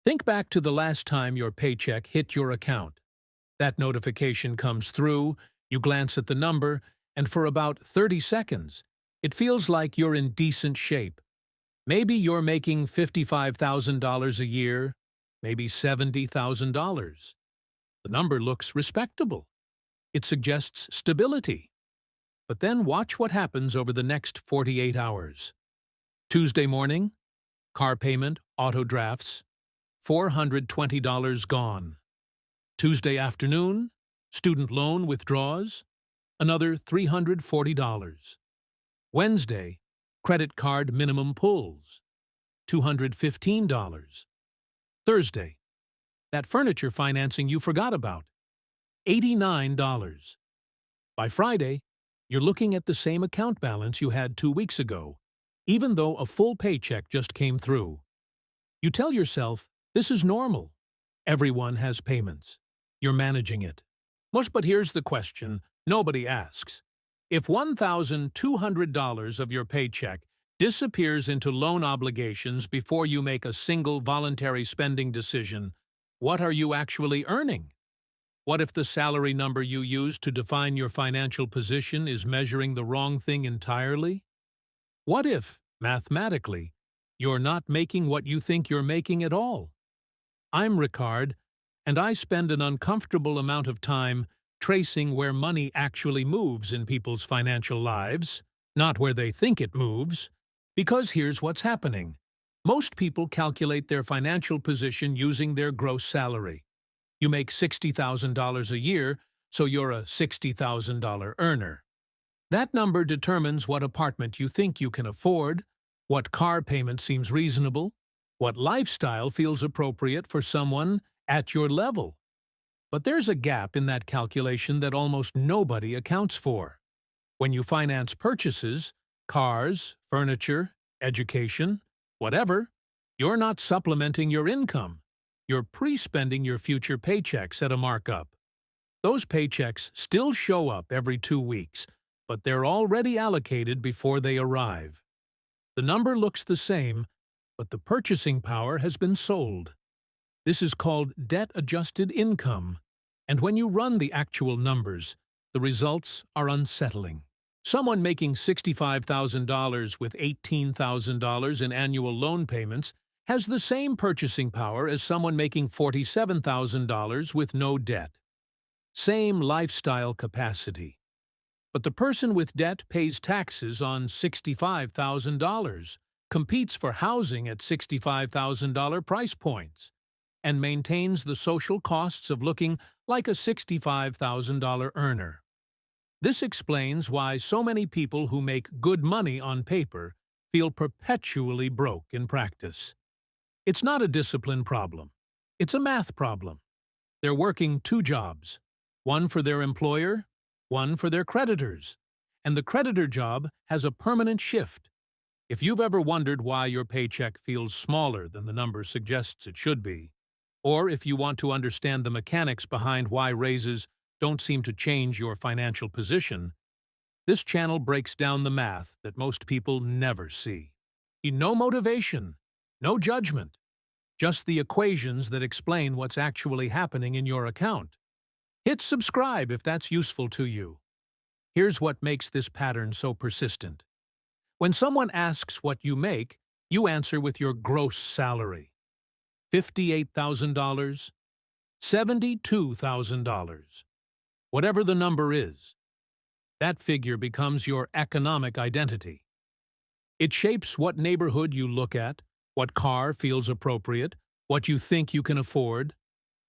Think back to the last time your paycheck hit your account. That notification comes through, you glance at the number, and for about 30 seconds, it feels like you're in decent shape. Maybe you're making $55,000 a year, maybe $70,000. The number looks respectable. It suggests stability. But then watch what happens over the next 48 hours. Tuesday morning, car payment, auto drafts, $420 gone. Tuesday afternoon, student loan withdraws, another $340. Wednesday, credit card minimum pulls, $215. Thursday, that furniture financing you forgot about, $89. By Friday, you're looking at the same account balance you had 2 weeks ago, even though a full paycheck just came through. You tell yourself, this is normal. Everyone has payments. You're managing it. But here's the question nobody asks. If $1,200 of your paycheck disappears into loan obligations before you make a single voluntary spending decision, what are you actually earning? What if the salary number you use to define your financial position is measuring the wrong thing entirely? What if, mathematically, you're not making what you think you're making at all? I'm Rickard, and I spend an uncomfortable amount of time tracing where money actually moves in people's financial lives, not where they think it moves. Because here's what's happening. Most people calculate their financial position using their gross salary. You make $60,000 a year, so you're a $60,000 earner. That number determines what apartment you think you can afford, what car payment seems reasonable, what lifestyle feels appropriate for someone at your level. But there's a gap in that calculation that almost nobody accounts for. When you finance purchases, cars, furniture, education, whatever, you're not supplementing your income. You're pre-spending your future paychecks at a markup. Those paychecks still show up every 2 weeks, but they're already allocated before they arrive. The number looks the same, but the purchasing power has been sold. This is called debt-adjusted income, and when you run the actual numbers, the results are unsettling. Someone making $65,000 with $18,000 in annual loan payments has the same purchasing power as someone making $47,000 with no debt. Same lifestyle capacity. But the person with debt pays taxes on $65,000, competes for housing at $65,000 price points, and maintains the social costs of looking like a $65,000 earner. This explains why so many people who make good money on paper feel perpetually broke in practice. It's not a discipline problem. It's a math problem. They're working 2 jobs, one for their employer, one for their creditors, and the creditor job has a permanent shift. If you've ever wondered why your paycheck feels smaller than the number suggests it should be, or if you want to understand the mechanics behind why raises don't seem to change your financial position, this channel breaks down the math that most people never see. No motivation, no judgment, just the equations that explain what's actually happening in your account. Hit subscribe if that's useful to you. Here's what makes this pattern so persistent. When someone asks what you make, you answer with your gross salary. $58,000, $72,000. Whatever the number is, that figure becomes your economic identity. It shapes what neighborhood you look at, what car feels appropriate, what you think you can afford.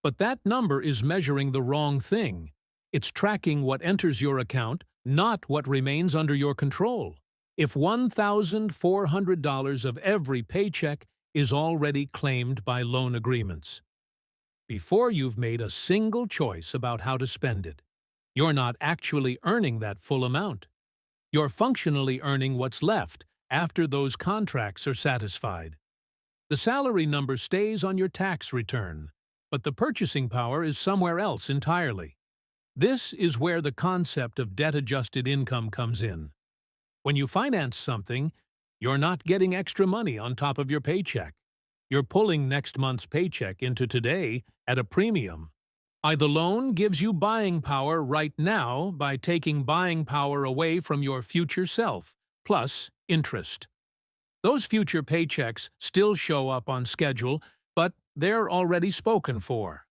But that number is measuring the wrong thing. It's tracking what enters your account, not what remains under your control. If $1,400 of every paycheck is already claimed by loan agreements, before you've made a single choice about how to spend it, you're not actually earning that full amount. You're functionally earning what's left after those contracts are satisfied. The salary number stays on your tax return, but the purchasing power is somewhere else entirely. This is where the concept of debt-adjusted income comes in. When you finance something, you're not getting extra money on top of your paycheck. You're pulling next month's paycheck into today at a premium. The loan gives you buying power right now by taking buying power away from your future self, plus interest. Those future paychecks still show up on schedule, but they're already spoken for.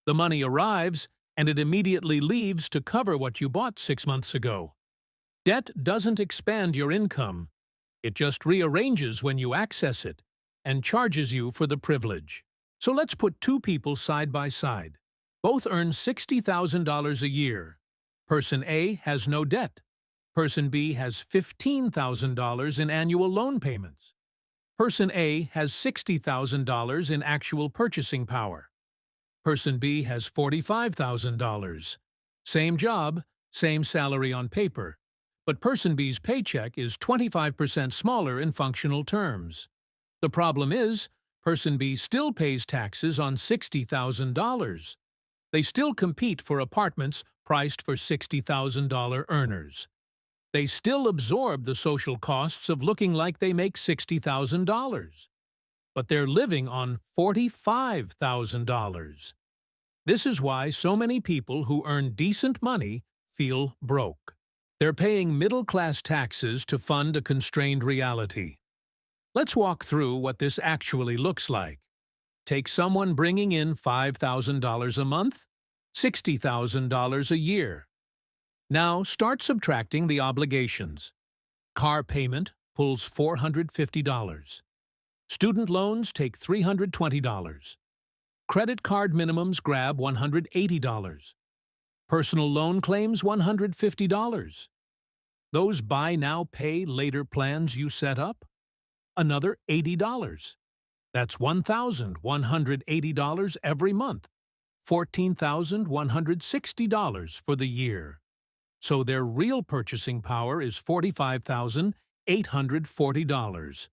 The money arrives, and it immediately leaves to cover what you bought 6 months ago. Debt doesn't expand your income. It just rearranges when you access it and charges you for the privilege. So let's put two people side by side. Both earn $60,000 a year. Person A has no debt. Person B has $15,000 in annual loan payments. Person A has $60,000 in actual purchasing power. Person B has $45,000. Same job, same salary on paper, but Person B's paycheck is 25% smaller in functional terms. The problem is, Person B still pays taxes on $60,000. They still compete for apartments priced for $60,000 earners. They still absorb the social costs of looking like they make $60,000. But they're living on $45,000. This is why so many people who earn decent money feel broke. They're paying middle-class taxes to fund a constrained reality. Let's walk through what this actually looks like. Take someone bringing in $5,000 a month, $60,000 a year. Now start subtracting the obligations. Car payment pulls $450. Student loans take $320. Credit card minimums grab $180. Personal loan claims $150. Those buy now, pay later plans you set up? Another $80. That's $1,180 every month, $14,160 for the year. So their real purchasing power is $45,840.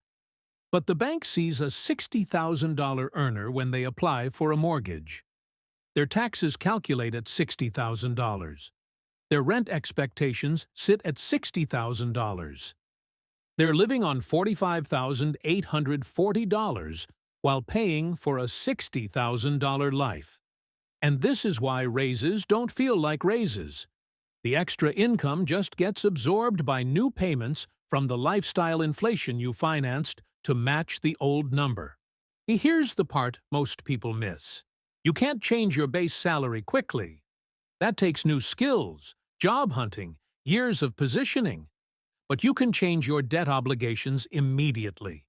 But the bank sees a $60,000 earner when they apply for a mortgage. Their taxes calculate at $60,000. Their rent expectations sit at $60,000. They're living on $45,840 while paying for a $60,000 life. And this is why raises don't feel like raises. The extra income just gets absorbed by new payments from the lifestyle inflation you financed to match the old number. Here's the part most people miss. You can't change your base salary quickly. That takes new skills, job hunting, years of positioning. But you can change your debt obligations immediately.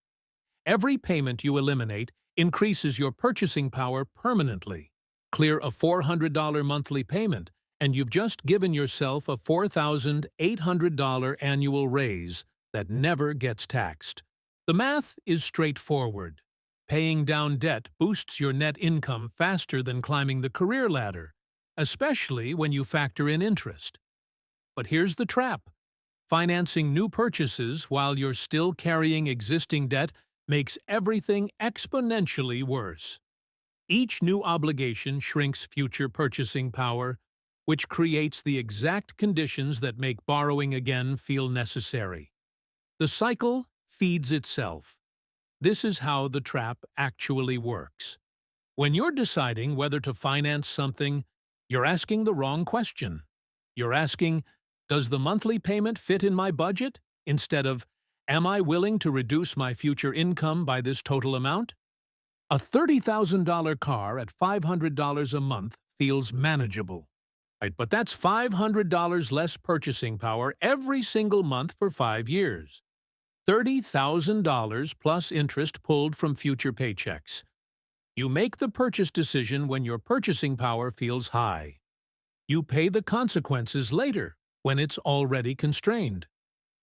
Every payment you eliminate increases your purchasing power permanently. Clear a $400 monthly payment, and you've just given yourself a $4,800 annual raise that never gets taxed. The math is straightforward. Paying down debt boosts your net income faster than climbing the career ladder, especially when you factor in interest. But here's the trap. Financing new purchases while you're still carrying existing debt makes everything exponentially worse. Each new obligation shrinks future purchasing power, which creates the exact conditions that make borrowing again feel necessary. The cycle feeds itself. This is how the trap actually works. When you're deciding whether to finance something, you're asking the wrong question. You're asking, does the monthly payment fit in my budget? Instead of, am I willing to reduce my future income by this total amount? A $30,000 car at $500 a month feels manageable. Right, but that's $500 less purchasing power every single month for 5 years. $30,000 plus interest pulled from future paychecks. You make the purchase decision when your purchasing power feels high. You pay the consequences later, when it's already constrained.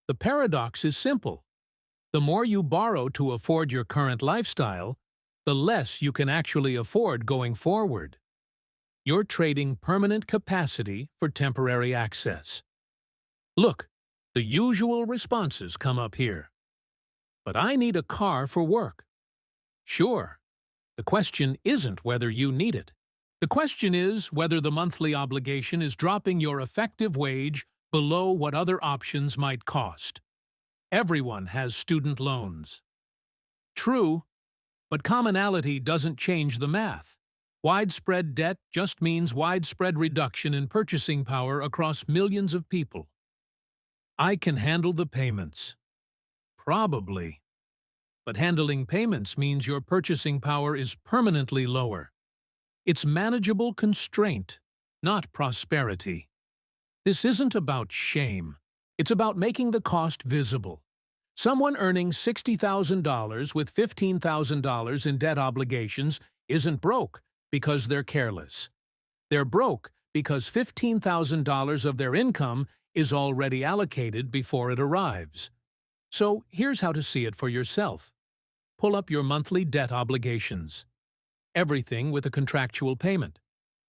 The paradox is simple. The more you borrow to afford your current lifestyle, the less you can actually afford going forward. You're trading permanent capacity for temporary access. Look, the usual responses come up here. But I need a car for work. Sure. The question isn't whether you need it. The question is whether the monthly obligation is dropping your effective wage below what other options might cost. Everyone has student loans. True, But commonality doesn't change the math. Widespread debt just means widespread reduction in purchasing power across millions of people. I can handle the payments. Probably. But handling payments means your purchasing power is permanently lower. It's manageable constraint, not prosperity. This isn't about shame. It's about making the cost visible. Someone earning $60,000 with $15,000 in debt obligations isn't broke because they're careless. They're broke because $15,000 of their income is already allocated before it arrives. So here's how to see it for yourself. Pull up your monthly debt obligations. Everything with a contractual payment.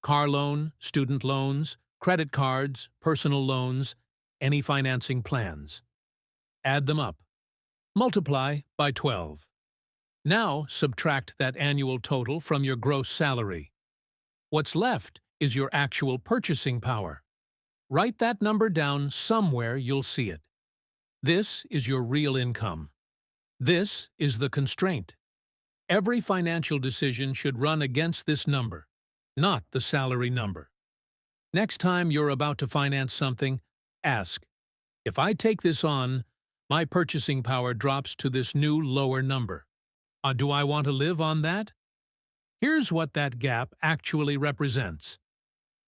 Car loan, student loans, credit cards, personal loans, any financing plans. Add them up. Multiply by 12. Now subtract that annual total from your gross salary. What's left is your actual purchasing power. Write that number down somewhere you'll see it. This is your real income. This is the constraint. Every financial decision should run against this number, not the salary number. Next time you're about to finance something, ask, if I take this on, my purchasing power drops to this new lower number. Do I want to live on that? Here's what that gap actually represents.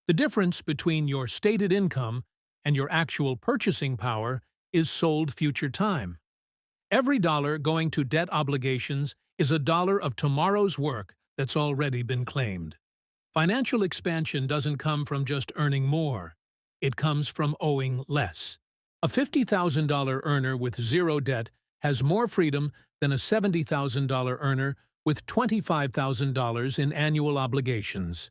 The difference between your stated income and your actual purchasing power is sold future time. Every dollar going to debt obligations is a dollar of tomorrow's work that's already been claimed. Financial expansion doesn't come from just earning more. It comes from owing less. A $50,000 earner with zero debt has more freedom than a $70,000 earner with $25,000 in annual obligations.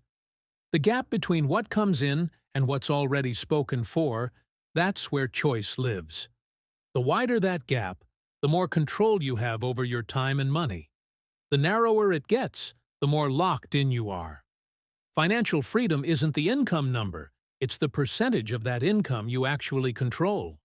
The gap between what comes in and what's already spoken for, that's where choice lives. The wider that gap, the more control you have over your time and money. The narrower it gets, the more locked in you are. Financial freedom isn't the income number, it's the percentage of that income you actually control.